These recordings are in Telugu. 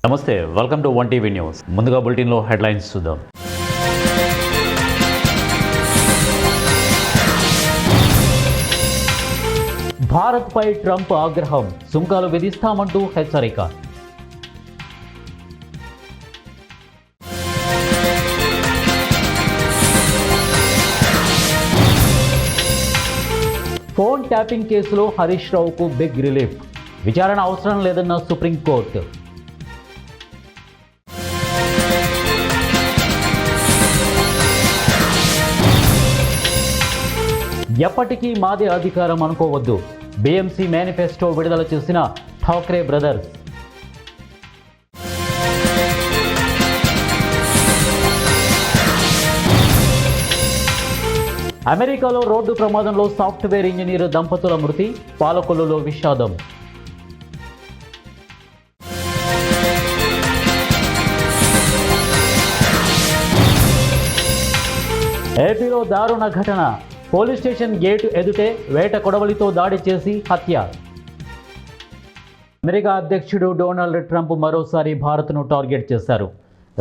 నమస్తే, welcome to one TV news. ముందుగా బులెటిన్లో హెడ్లైన్స్ చూద్దాం. భారత్పై ట్రంప్ ఆగ్రహం, సుంకాలు విధిస్తామంటూ హెచ్చరిక. ఫోన్ ట్యాపింగ్ కేసులో హరీష్ రావుకు బిగ్ రిలీఫ్, విచారణ అవసరం లేదన్న సుప్రీంకోర్టు. ఎప్పటికీ మాదే అధికారం అనుకోవద్దు, బీఎంసీ మేనిఫెస్టో విడుదల చేసిన ఠాక్రే బ్రదర్స్. అమెరికాలో రోడ్డు ప్రమాదంలో సాఫ్ట్వేర్ ఇంజనీర్ దంపతుల మృతి, పాలకొల్లులో విషాదం. ఏపీలో దారుణ ఘటన, పోలీస్ స్టేషన్ గేటు ఎదుటే వేట కొడవలితో దాడి చేసి హత్య. అమెరికా అధ్యక్షుడు డొనాల్డ్ ట్రంప్ మరోసారి భారత్ను టార్గెట్ చేశారు.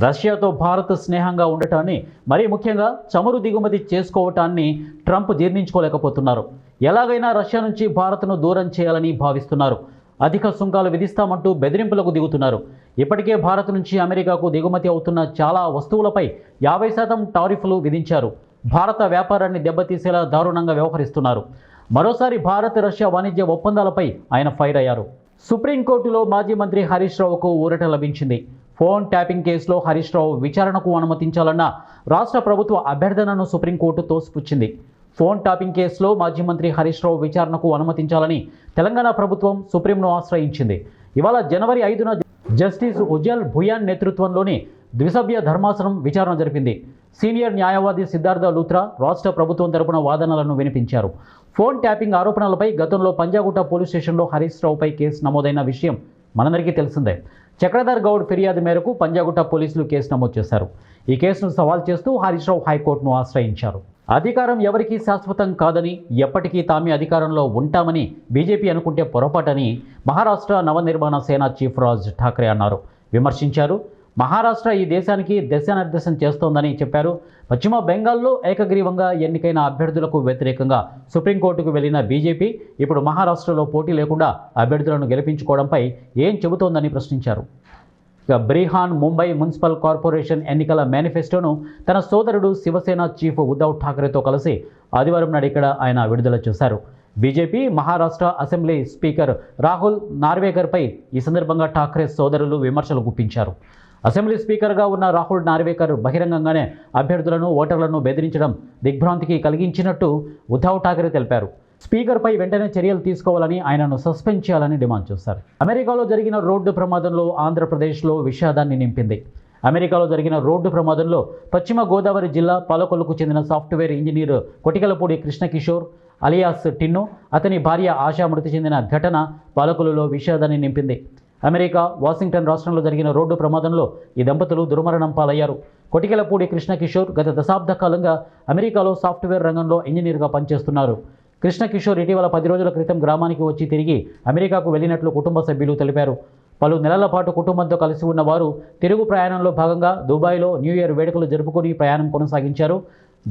రష్యాతో భారత్ స్నేహంగా ఉండటాన్ని, మరీ ముఖ్యంగా చమురు దిగుమతి చేసుకోవటాన్ని ట్రంప్ జీర్ణించుకోలేకపోతున్నారు. ఎలాగైనా రష్యా నుంచి భారత్ను దూరం చేయాలని భావిస్తున్నారు. అధిక సుంకాలు విధిస్తామంటూ బెదిరింపులకు దిగుతున్నారు. ఇప్పటికే భారత్ నుంచి అమెరికాకు దిగుమతి అవుతున్న చాలా వస్తువులపై 50% టారిఫ్లు విధించారు. భారత వ్యాపారాన్ని దెబ్బతీసేలా దారుణంగా వ్యవహరిస్తున్నారు. మరోసారి భారత్ రష్యా వాణిజ్య ఒప్పందాలపై ఆయన ఫైర్ అయ్యారు. సుప్రీంకోర్టులో మాజీ మంత్రి హరీష్ రావుకు ఊరట లభించింది. ఫోన్ ట్యాపింగ్ కేసులో హరీష్ రావు విచారణకు అనుమతించాలన్న రాష్ట్ర ప్రభుత్వ అభ్యర్థనను సుప్రీంకోర్టు తోసిపుచ్చింది. ఫోన్ ట్యాపింగ్ కేసులో మాజీ మంత్రి హరీష్ రావు విచారణకు అనుమతించాలని తెలంగాణ ప్రభుత్వం సుప్రీంను ఆశ్రయించింది. ఇవాళ జనవరి 5న జస్టిస్ ఉజ్జల్ భుయాన్ నేతృత్వంలోని ద్విసభ్య ధర్మాసనం విచారణ జరిపింది. సీనియర్ న్యాయవాది సిద్ధార్థ లూత్రా రాష్ట్ర ప్రభుత్వం తరపున వాదనలను వినిపించారు. ఫోన్ ట్యాపింగ్ ఆరోపణలపై గతంలో పంజాగుట్ట పోలీస్ స్టేషన్లో హరీష్ రావుపై కేసు నమోదైన విషయం మనందరికీ తెలిసిందే. చక్రధర్ గౌడ్ ఫిర్యాదు మేరకు పంజాగుట్ట పోలీసులు కేసు నమోదు చేశారు. ఈ కేసును సవాల్ చేస్తూ హరీష్ రావు హైకోర్టును ఆశ్రయించారు. అధికారం ఎవరికీ శాశ్వతం కాదని, ఎప్పటికీ తామే అధికారంలో ఉంటామని బీజేపీ అనుకుంటే పొరపాటని మహారాష్ట్ర నవనిర్మాణ సేన చీఫ్ రాజ్ ఠాక్రే అన్నారు, విమర్శించారు. మహారాష్ట్ర ఈ దేశానికి దిశానిర్దేశం చేస్తోందని చెప్పారు. పశ్చిమ బెంగాల్లో ఏకగ్రీవంగా ఎన్నికైన అభ్యర్థులకు వ్యతిరేకంగా సుప్రీంకోర్టుకు వెళ్లిన బీజేపీ ఇప్పుడు మహారాష్ట్రలో పోటీ లేకుండా అభ్యర్థులను గెలిపించుకోవడంపై ఏం చెబుతోందని ప్రశ్నించారు. ఇక బ్రీహాన్ ముంబై మున్సిపల్ కార్పొరేషన్ ఎన్నికల మేనిఫెస్టోను తన సోదరుడు శివసేన చీఫ్ ఉద్ధవ్ ఠాక్రేతో కలిసి ఆదివారం నాడు ఇక్కడ ఆయన విడుదల చేశారు. BJP Maharashtra assembly speaker Rahul నార్వేకర్పై ఈ సందర్భంగా ఠాక్రే సోదరులు విమర్శలు గుప్పించారు. అసెంబ్లీ స్పీకర్గా ఉన్న రాహుల్ నార్వేకర్ బహిరంగంగానే అభ్యర్థులను, ఓటర్లను బెదిరించడం దిగ్భ్రాంతికి కలిగించినట్టు ఉద్ధవ్ ఠాక్రే తెలిపారు. స్పీకర్పై వెంటనే చర్యలు తీసుకోవాలని, ఆయనను సస్పెండ్ చేయాలని డిమాండ్ చేశారు. అమెరికాలో జరిగిన రోడ్డు ప్రమాదంలో ఆంధ్రప్రదేశ్లో విషాదాన్ని నింపింది. అమెరికాలో జరిగిన రోడ్డు ప్రమాదంలో పశ్చిమ గోదావరి జిల్లా పాలకొల్లుకు చెందిన software engineer Kotikalapudi Krishnakishore alias Tinnu, అతని భార్య ఆశా మృతి చెందిన ఘటన పాలకొల్లులో విషాదాన్ని నింపింది. అమెరికా వాషింగ్టన్ రాష్ట్రంలో జరిగిన రోడ్డు ప్రమాదంలో ఈ దంపతులు దుర్మరణం పాలయ్యారు. కొటికలపూడి కృష్ణకిషోర్ గత దశాబ్ద కాలంగా అమెరికాలో సాఫ్ట్వేర్ రంగంలో ఇంజనీర్గా పనిచేస్తున్నారు. కృష్ణకిషోర్ ఇటీవల 10 రోజుల క్రితం గ్రామానికి వచ్చి తిరిగి అమెరికాకు వెళ్ళినట్లు కుటుంబ సభ్యులు తెలిపారు. పలు నెలల పాటు కుటుంబంతో కలిసి ఉన్న వారు తిరుగు ప్రయాణంలో భాగంగా దుబాయ్లో న్యూ ఇయర్ వేడుకలు జరుపుకొని ప్రయాణం కొనసాగించారు.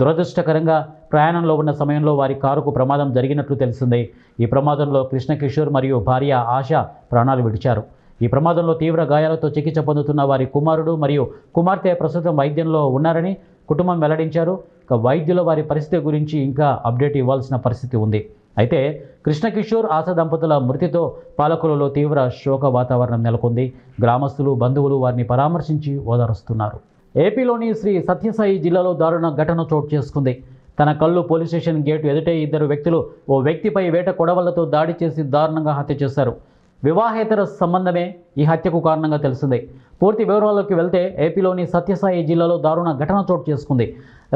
దురదృష్టకరంగా ప్రయాణంలో ఉన్న సమయంలో వారి కారుకు ప్రమాదం జరిగినట్లు తెలిసింది. ఈ ప్రమాదంలో కృష్ణకిషోర్ మరియు భార్య ఆశ ప్రాణాలు విడిచారు. ఈ ప్రమాదంలో తీవ్ర గాయాలతో చికిత్స పొందుతున్న వారి కుమారుడు మరియు కుమార్తె ప్రస్తుతం వైద్యంలో ఉన్నారని కుటుంబం వెల్లడించారు. వైద్యుల వారి పరిస్థితి గురించి ఇంకా అప్డేట్ ఇవ్వాల్సిన పరిస్థితి ఉంది. అయితే కృష్ణకిషోర్ ఆశ దంపతుల మృతితో పాలకొల్లులో తీవ్ర శోక వాతావరణం నెలకొంది. గ్రామస్తులు, బంధువులు వారిని పరామర్శించి ఓదారుస్తున్నారు. ఏపీలోని శ్రీ సత్యసాయి జిల్లాలో దారుణ ఘటన చోటు చేసుకుంది. తన కల్లు పోలీస్ స్టేషన్ గేటు ఎదుటే 2 వ్యక్తులు ఓ వ్యక్తిపై వేట కొడవళ్లతో దాడి చేసి దారుణంగా హత్య చేశారు. వివాహేతర సంబంధమే ఈ హత్యకు కారణంగా తెలిసింది. పూర్తి వివరాల్లోకి వెళ్తే ఏపీలోని సత్యసాయి జిల్లాలో దారుణ ఘటన చోటు చేసుకుంది.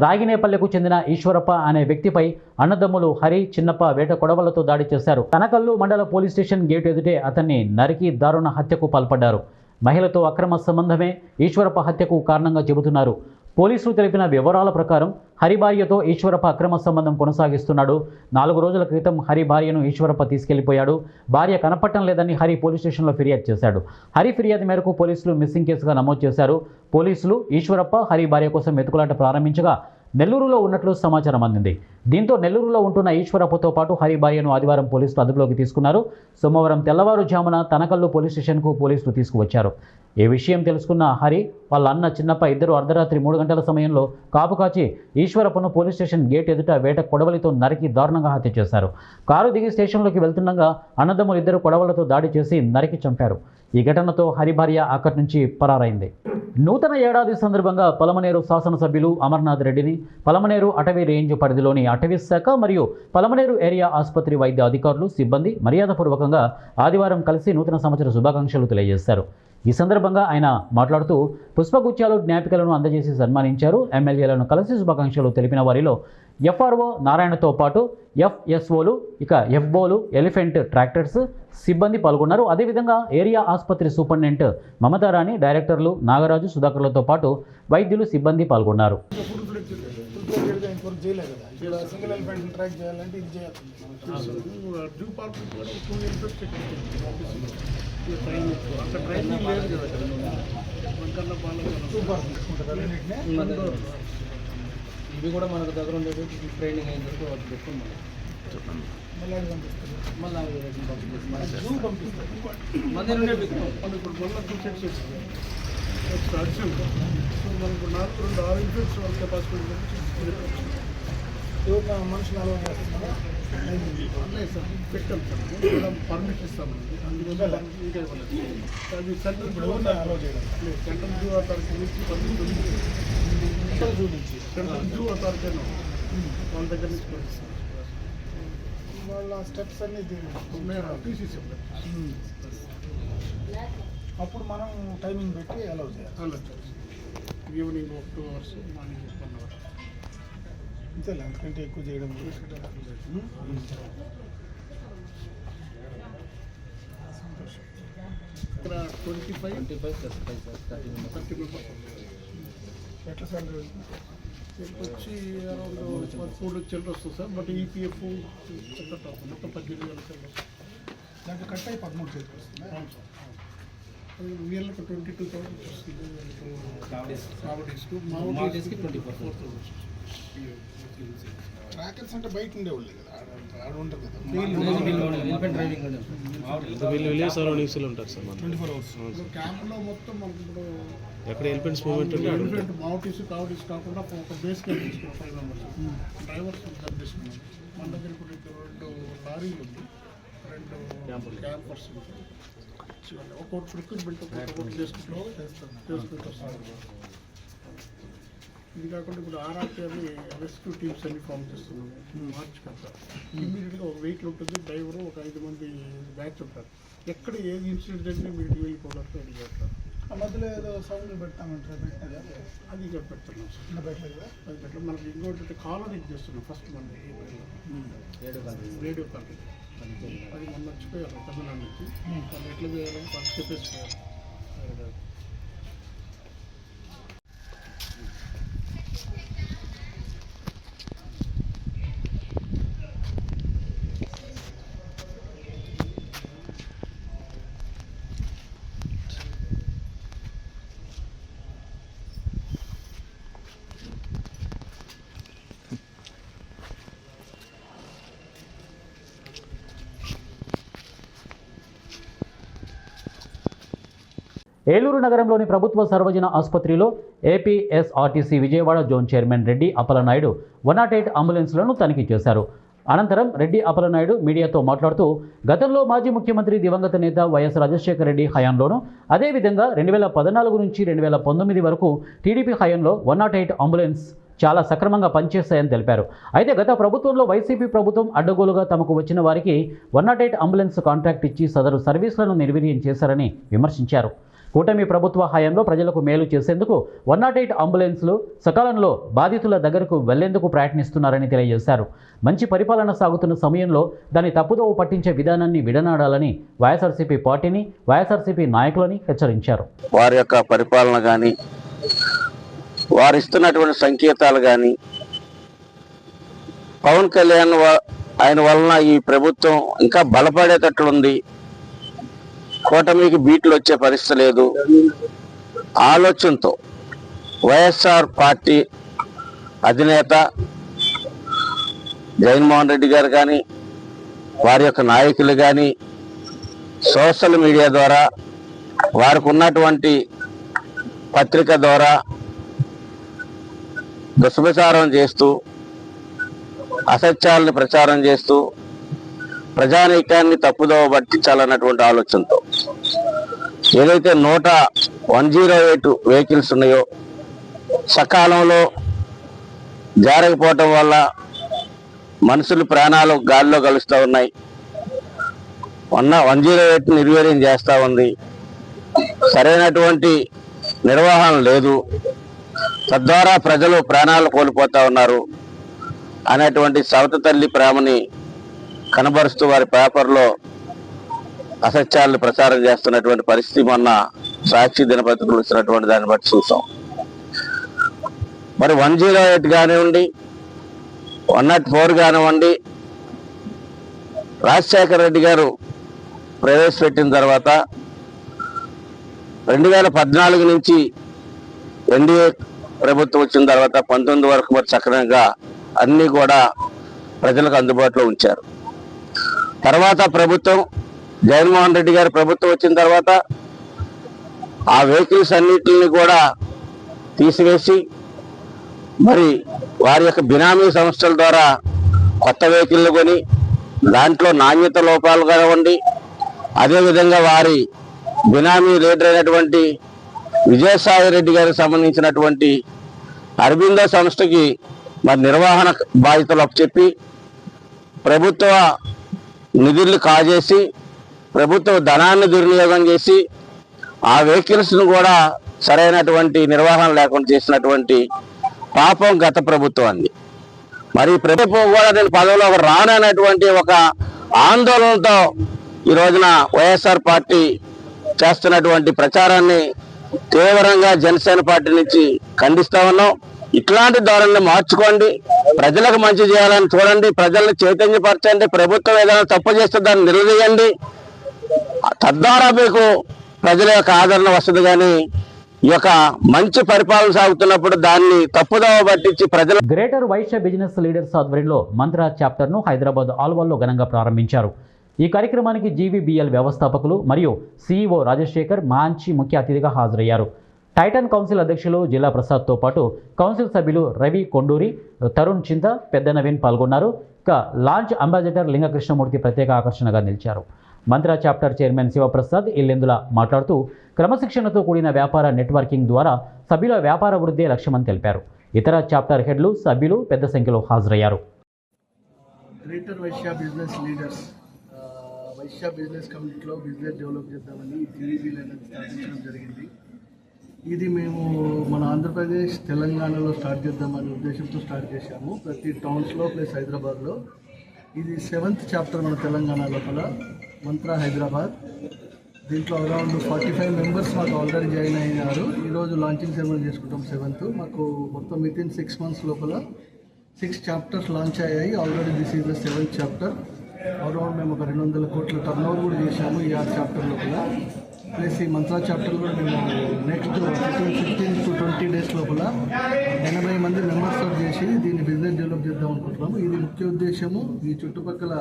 రాగినేపల్లెకు చెందిన ఈశ్వరప్ప అనే వ్యక్తిపై అన్నదమ్ములు హరి, చిన్నప్ప వేట కొడవళ్లతో దాడి చేశారు. తనకల్లు మండల పోలీస్ స్టేషన్ గేటు ఎదుటే అతన్ని నరికి దారుణ హత్యకు పాల్పడ్డారు. మహిళతో అక్రమ సంబంధమే ఈశ్వరప్ప హత్యకు కారణంగా చెబుతున్నారు. పోలీసులు తెలిపిన వివరాల ప్రకారం హరి భార్యతో ఈశ్వరప్ప అక్రమ సంబంధం కొనసాగిస్తున్నాడు. 4 రోజుల క్రితం హరి భార్యను ఈశ్వరప్ప తీసుకెళ్లిపోయాడు. భార్య కనపడటం లేదని హరి పోలీస్ స్టేషన్లో ఫిర్యాదు చేశాడు. హరి ఫిర్యాదు మేరకు పోలీసులు మిస్సింగ్ కేసుగా నమోదు చేశారు. పోలీసులు ఈశ్వరప్ప హరి భార్య కోసం వెతుకులాట ప్రారంభించగా నెల్లూరులో ఉన్నట్లు సమాచారం అందింది. దీంతో నెల్లూరులో ఉంటున్న ఈశ్వరప్పతో పాటు హరి భార్యను ఆదివారం పోలీసులు అదుపులోకి తీసుకున్నారు. సోమవారం తెల్లవారుజామున తనకల్లు పోలీస్ స్టేషన్కు పోలీసులు తీసుకువచ్చారు. ఈ విషయం తెలుసుకున్న హరి వాళ్ళ అన్న చిన్నప్ప ఇద్దరు అర్ధరాత్రి 3 గంటల సమయంలో కాపు కాచి ఈశ్వరప్పను పోలీస్ స్టేషన్ గేట్ ఎదుట వేట కొడవలితో నరికి దారుణంగా హత్య చేశారు. కారు దిగి స్టేషన్లోకి వెళ్తుండగా అన్నదమ్ములు ఇద్దరు కొడవలతో దాడి చేసి నరికి చంపారు. ఈ ఘటనతో హరి భార్య అక్కడి నుంచి పరారైంది. నూతన ఏడాది సందర్భంగా పలమనేరు శాసనసభ్యులు అమర్నాథ్ రెడ్డిని పలమనేరు అటవీ రేంజ్ పరిధిలోని అటవీ శాఖ మరియు పలమనేరు ఏరియా ఆసుపత్రి వైద్య అధికారులు సిబ్బంది మర్యాదపూర్వకంగా ఆదివారం కలిసి నూతన సంవత్సర శుభాకాంక్షలు తెలియజేశారు. ఈ సందర్భంగా ఆయన మాట్లాడుతూ పుష్పగుచ్చాలు జ్ఞాపికలను అందజేసి సన్మానించారు. ఎమ్మెల్యేలను కలిసి శుభాకాంక్షలు తెలిపిన వారిలో ఎఫ్ఆర్ఓ నారాయణతో పాటు ఎఫ్ఎస్ఓలు, ఇక ఎఫ్ఓలు, ఎలిఫెంట్ ట్రాక్టర్స్ సిబ్బంది పాల్గొన్నారు. అదేవిధంగా ఏరియా ఆసుపత్రి సూపరింటెండెంట్ మమతారాణి, డైరెక్టర్లు నాగరాజు, సుధాకర్లతో పాటు వైద్యులు సిబ్బంది పాల్గొన్నారు. ఇవి కూడా మనకు దగ్గర ఉండేది ట్రైనింగ్ అయిన తర్వాత వాటి పెట్టుకుని మంది నుండే పెట్టుకోండి. ఇప్పుడు మొన్న 2 సెట్స్ వచ్చింది. మనకు 6 ఇన్ఫెక్ట్స్ వాళ్ళ కెపాసిటీ మనుషులు అలా ఉన్నాయి సార్. పెట్టాం సార్, పర్మిషన్ ఇస్తామండి. అందువల్ల అది సెంట్రల్ సెంట్రల్ జూ అథారిటీ నుంచి సెంట్రల్ జూ అథారిటీ వాళ్ళ దగ్గర నుంచి పంపిస్తాం. వాళ్ళ స్టెప్స్ అన్నీ తీసేసాం. అప్పుడు మనం టైమింగ్ పెట్టి అలౌ చేయాలి. Evening 2 hours, morning 1 hour. అంతేలే, అంతకంటే ఎక్కువ చేయడం ఇక్కడ 25 + 5 30 మెంబర్స్. ఎట్లా సార్ వచ్చి అరౌండ్ 4 చిల్లర వస్తుంది సార్. బట్ ఈపీఎఫ్ చెక్కట్ అవుతుంది. మొత్తం 18,000 చిల్లర వస్తుంది. దాంట్లో కట్ అయ్యి 13 చేతికి వస్తుంది. అవును సార్. వీళ్ళకి 22,000 వస్తుంది. మావోడీస్కి 24,000. ట్రాకర్స్ అంటే బయట ఉండేవాళ్ళు కదా, ఆడ ఉంటారు కదా. ఉంటారు సార్. క్యాంప్లో మొత్తం మనకి ఇప్పుడు ఎక్కడ ఎలిఫెంట్స్ మూవ్మెంట్ ఎలిఫెంట్ మావోటీస్ కావటీస్ కాకుండా ఒక బేస్ క్యాంప్ తీసుకున్నాం. 5 మెంబర్స్ డ్రైవర్స్ తీసుకున్నాం. మన దగ్గర ఇప్పుడు 2 లారీలు ఉంది, 2 క్యాంపర్స్ ఉంటాయి. ఒక్కొక్క రిక్రూట్మెంట్ ఒక్కొక్కటి చేసుకుంటూ వస్తారు. ఇది కాకుండా ఇప్పుడు ఆర్ఆర్టీని రెస్క్యూ టీమ్స్ అన్ని ఫామ్ చేస్తున్నాము. మార్చ్ కదా ఇమీడియట్గా ఒక వెహికల్ ఉంటుంది, డ్రైవరు, ఒక 5 మంది బ్యాచ్ ఉంటారు. ఎక్కడ ఏది ఇన్సిడెంట్ జరిగినా మీరు వెళ్ళిపోవడానికి రెడీ చేస్తారు. ఆ మధ్యలో ఏదో సౌండ్ పెడతామంటారు, అది ఇక్కడ పెడుతున్నాం సార్. అది పెట్టడం మనకి ఇంకోటి కాలనీ చేస్తున్నాం. ఫస్ట్ మన రేడియో కాలనీ అది మొన్న వచ్చిపోయారు తమిళనాడు నుంచి. వాళ్ళు ఎట్లా చేయాలని ఫస్ట్ చెప్పేసిపోయారు. ఏలూరు నగరంలోని ప్రభుత్వ సర్వజన ఆసుపత్రిలో APSRTC Vijayawada zone chairman Reddy Appalanaidu 108 అంబులెన్స్లను తనిఖీ చేశారు. అనంతరం రెడ్డి అప్పలనాయుడు మీడియాతో మాట్లాడుతూ గతంలో మాజీ ముఖ్యమంత్రి దివంగత నేత వైఎస్ రాజశేఖర రెడ్డి హయాంలోనూ అదేవిధంగా 2014 నుంచి 2019 వరకు టీడీపీ హయాంలో 108 అంబులెన్స్ చాలా సక్రమంగా పనిచేస్తాయని తెలిపారు. అయితే గత ప్రభుత్వంలో వైసీపీ ప్రభుత్వం అడ్డగోలుగా తమకు వచ్చిన వారికి 108 అంబులెన్స్ కాంట్రాక్ట్ ఇచ్చి సదరు సర్వీసులను నిర్వీర్యం చేశారని విమర్శించారు. కూటమి ప్రభుత్వ హయాంలో ప్రజలకు మేలు చేసేందుకు 108 అంబులెన్స్లు సకాలంలో బాధితుల దగ్గరకు వెళ్లేందుకు ప్రయత్నిస్తున్నారని తెలియజేశారు. మంచి పరిపాలన సాగుతున్న సమయంలో దాన్ని తప్పుదోవ పట్టించే విధానాన్ని విడనాడాలని వైఎస్ఆర్సీపీ పార్టీని, వైఎస్ఆర్సీపీ నాయకులని హెచ్చరించారు. వారి యొక్క పరిపాలన కానీ వారు ఇస్తున్నటువంటి సంకేతాలు కానీ పవన్ కళ్యాణ్ ఆయన వలన ఈ ప్రభుత్వం ఇంకా బలపడేటట్లుంది, కూటమికి బీట్లు వచ్చే పరిస్థితి లేదు ఆలోచనతో వైఎస్ఆర్ పార్టీ అధినేత జగన్మోహన్ రెడ్డి గారు కానీ వారి యొక్క నాయకులు కానీ సోషల్ మీడియా ద్వారా వారికి ఉన్నటువంటి పత్రిక ద్వారా దుష్ప్రచారం చేస్తూ అసత్యాలను ప్రచారం చేస్తూ ప్రజానీకాన్ని తప్పుదోవ పట్టించాలన్నటువంటి ఆలోచనతో ఏదైతే 108 వెహికల్స్ ఉన్నాయో సకాలంలో జారకపోవటం వల్ల మనుషులు ప్రాణాలు గాలిలో కలుస్తూ ఉన్నాయి. 108 నిర్వీర్యం చేస్తూ ఉంది. సరైనటువంటి నిర్వహణ లేదు, తద్వారా ప్రజలు ప్రాణాలు కోల్పోతూ ఉన్నారు అనేటువంటి సవత తల్లి ప్రేమని కనబరుస్తూ వారి పేపర్లో అసత్యాలను ప్రచారం చేస్తున్నటువంటి పరిస్థితి మొన్న సాక్షి దినపత్రికలు ఇచ్చినటువంటి దాన్ని బట్టి చూసాం. మరి 108 కానివ్వండి, 104 కానివ్వండి, రాజశేఖర రెడ్డి గారు ప్రవేశపెట్టిన తర్వాత 2014 నుంచి ఎన్డీఏ ప్రభుత్వం వచ్చిన తర్వాత 19 వరకు మరి సక్రమంగా అన్నీ కూడా ప్రజలకు అందుబాటులో ఉంచారు. తర్వాత ప్రభుత్వం జగన్మోహన్ రెడ్డి గారి ప్రభుత్వం వచ్చిన తర్వాత ఆ వెహికల్స్ అన్నిటిని కూడా తీసివేసి మరి వారి యొక్క బినామీ సంస్థల ద్వారా కొత్త వెహికల్లు కొని దాంట్లో నాణ్యత లోపాలు కానివ్వండి, అదేవిధంగా వారి బినామీ లీడర్ అయినటువంటి విజయసాయి రెడ్డి గారికి సంబంధించినటువంటి అరబిందో సంస్థకి మరి నిర్వహణ బాధ్యతలు అప్పచెప్పి ప్రభుత్వ నిధులు కాజేసి ప్రభుత్వ ధనాన్ని దుర్వినియోగం చేసి ఆ వెహికల్స్ను కూడా సరైనటువంటి నిర్వహణ లేకుండా చేసినటువంటి పాపం గత ప్రభుత్వాన్ని. మరి ప్రభుత్వం కూడా నేను పదవిలోకి రాననేటువంటి ఒక ఆందోళనతో ఈ రోజున వైఎస్ఆర్ పార్టీ చేస్తున్నటువంటి ప్రచారాన్ని తీవ్రంగా జనసేన పార్టీ నుంచి ఖండిస్తా ఉన్నాం. ఇట్లాంటి ధోరణిని మార్చుకోండి, ప్రజలకు మంచి చేయాలని చూడండి, ప్రజల్ని చైతన్యపరచండి, ప్రభుత్వం ఏదైనా తప్పు చేస్తే దాన్ని నిలదీయండి, తద్వారా మీకు ప్రజల యొక్క ఆదరణ వస్తుంది. కానీ ఈ యొక్క మంచి పరిపాలన సాగుతున్నప్పుడు దాన్ని తప్పుదోవ పట్టించి ప్రజలు. గ్రేటర్ వైశ్య బిజినెస్ లీడర్స్ ఆధ్వర్యంలో మంత్రా చాప్టర్ను హైదరాబాద్ ఆల్వాల్లో ఘనంగా ప్రారంభించారు. ఈ కార్యక్రమానికి జీవీబీఎల్ వ్యవస్థాపకులు మరియు సీఈఓ రాజశేఖర్ మంచి ముఖ్య అతిథిగా హాజరయ్యారు. టైటన్ కౌన్సిల్ అధ్యక్షులు జిల్లా ప్రసాద్తో పాటు కౌన్సిల్ సభ్యులు రవి కొండూరి, తరుణ్ చింత, పెద్ద నవీన్ పాల్గొన్నారు. ఇక లాంచ్ అంబాసిడర్ లింగకృష్ణమూర్తి ప్రత్యేక ఆకర్షణగా నిలిచారు. మంత్రా చాప్టర్ చైర్మన్ శివప్రసాద్ ఇల్లెందుల మాట్లాడుతూ క్రమశిక్షణతో కూడిన వ్యాపార నెట్వర్కింగ్ ద్వారా సభ్యుల వ్యాపార వృద్ధి లక్ష్యమని తెలిపారు. ఇతర చాప్టర్ హెడ్లు, సభ్యులు పెద్ద సంఖ్యలో హాజరయ్యారు. Greater Vysya business leaders Vysya business కమ్యూనిటీలో బిజినెస్ డెవలప్ చేద్దామని జీవీబీఎల్ అనేది స్థాపించడం జరిగింది. ఇది మేము మన ఆంధ్రప్రదేశ్, తెలంగాణలో స్టార్ట్ చేద్దామనే ఉద్దేశంతో స్టార్ట్ చేశాము. ప్రతి టౌన్స్లో ప్లస్ హైదరాబాద్లో. ఇది 7th చాప్టర్ మన తెలంగాణ లోపల, మంత్రా హైదరాబాద్. దీంట్లో అరౌండ్ 45 మెంబర్స్ మాకు ఆల్రెడీ జాయిన్ అయినారు. ఈరోజు లాంచింగ్ సెరమనీ చేసుకుంటాం 7th. మాకు మొత్తం వితిన్ 6 months లోపల 6 చాప్టర్స్ లాంచ్ అయ్యాయి. Already this is the 7th chapter. Around మేము ఒక 200 కోట్ల టర్న్ కూడా చేశాము ఈ 6 చాప్టర్ లోపల. ప్లస్ ఈ మంత్రా చాప్టర్ కూడా మేము నెక్స్ట్ 15 to 20 days లోపల 80 మంది మెంబర్స్ చేసి దీన్ని బిజినెస్ డెవలప్ చేద్దాం అనుకుంటున్నాము. ఇది ముఖ్య ఉద్దేశము ఈ చుట్టుపక్కల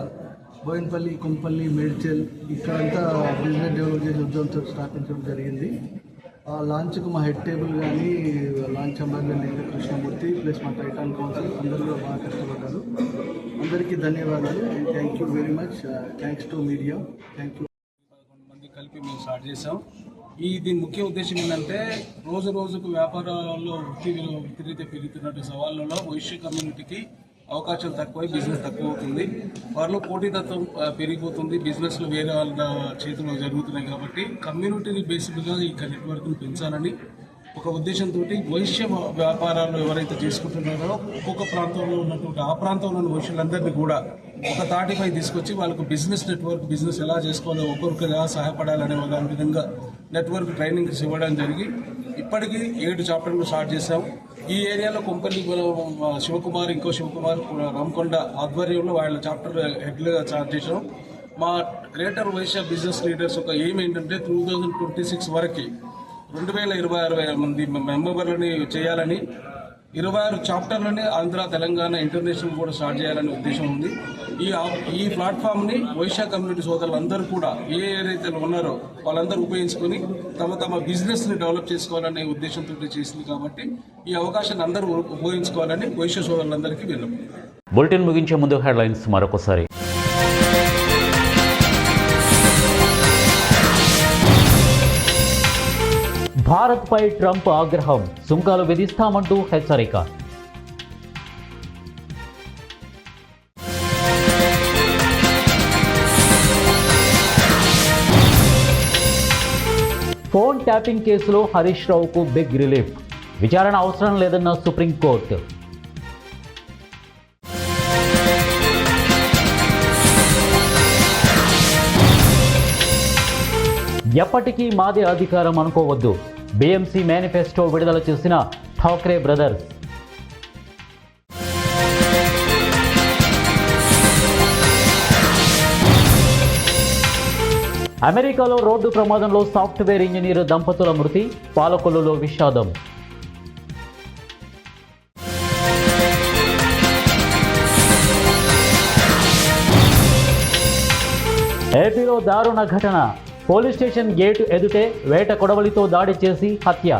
బోయిన్పల్లి, కొంపల్లి, మేడ్చల్ ఇక్కడంతా బిజినెస్ డెవలప్ చేసే ఉద్యమంతో స్థాపించడం జరిగింది. ఆ లాంచ్కు మా హెడ్ టేబుల్ కానీ లాంచ్ అంబాసిడర్ లింగకృష్ణమూర్తి ప్లస్ మా టైటాన్ కౌన్సిల్ అందరూ కూడా బాగా కష్టపడ్డారు. అందరికీ ధన్యవాదాలు. Thank you very much. Thanks to media. Thank you. కలిపి మేము స్టార్ట్ చేసాం. దీని ముఖ్య ఉద్దేశం ఏంటంటే రోజు రోజుకు వ్యాపారాల్లో వృత్తిరీత్యా పెరుగుతున్నటువంటి సవాళ్ళలో వైశ్య కమ్యూనిటీకి అవకాశాలు తక్కువై బిజినెస్ తక్కువ అవుతుంది. వారిలో పోటీతత్వం పెరిగిపోతుంది. బిజినెస్లు వేరే వాళ్ళ చేతుల్లో జరుగుతున్నాయి. కాబట్టి కమ్యూనిటీని బేసిక్గా ఈ నెట్వర్క్ని పెంచాలని ఒక ఉద్దేశంతో వైశ్య వ్యాపారాలు ఎవరైతే చేసుకుంటున్నారో ఒక్కొక్క ప్రాంతంలో ఉన్నటువంటి ఆ ప్రాంతంలోని వైశ్యులందరినీ కూడా ఒక తాటిపై తీసుకొచ్చి వాళ్ళకు బిజినెస్ నెట్వర్క్, బిజినెస్ ఎలా చేసుకోవాలో, ఒకరికి ఎలా సహాయపడాలనే విధంగా నెట్వర్క్ ట్రైనింగ్స్ ఇవ్వడం జరిగి ఇప్పటికీ 7 చాప్టర్లు స్టార్ట్ చేసాం. ఈ ఏరియాలో కొంపల్లి శివకుమార్ ఇంకో శివకుమార్ రామకొండ ఆధ్వర్యంలో వాళ్ళ చాప్టర్ హెడ్లుగా చార్జ్ చేసాం. మా గ్రేటర్ వైశ్య బిజినెస్ లీడర్స్ ఒక ఎయిమ్ ఏంటంటే 2026 వరకు 2026 మంది మెంబర్లని చేయాలని, 26 చాప్టర్లని ఆంధ్ర, తెలంగాణ, ఇంటర్నేషనల్ కూడా స్టార్ట్ చేయాలనే ఉద్దేశం ఉంది. ఈ ప్లాట్ఫామ్ని వైశ్య కమ్యూనిటీ సోదరులందరూ కూడా ఏదైతే ఉన్నారో వాళ్ళందరూ ఉపయోగించుకొని తమ బిజినెస్ని డెవలప్ చేసుకోవాలనే ఉద్దేశంతో చేసింది. కాబట్టి ఈ అవకాశాన్ని అందరూ ఉపయోగించుకోవాలని వైశ్య సోదరులందరికీ విన్నపం. బులెటిన్ ముగించే ముందు హెడ్లైన్స్ మరొకసారి. భారత్పై ట్రంప్ ఆగ్రహం, సుంకాలు విధిస్తామంటూ హెచ్చరిక. ఫోన్ ట్యాపింగ్ కేసులో హరీష్ రావుకు బిగ్ రిలీఫ్, విచారణ అవసరం లేదన్న సుప్రీంకోర్టు. ఎప్పటికీ మాదే అధికారం అనుకోవద్దు, బీఎంసీ మేనిఫెస్టో విడుదల చేసిన ఠాక్రే బ్రదర్స్. అమెరికాలో రోడ్డు ప్రమాదంలో సాఫ్ట్వేర్ ఇంజనీర్ దంపతుల మృతి, పాలకొల్లులో విషాదం. ఏపీలో దారుణ ఘటన, పోలీస్ స్టేషన్ గేటు ఎదుటే వేట కొడవలితో దాడి చేసి హత్య.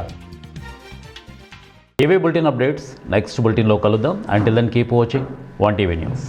టీవీ బులెటిన్ అప్డేట్స్ నెక్స్ట్ బులెటిన్లో కలుద్దాం. Until then keep watching 1 TV news.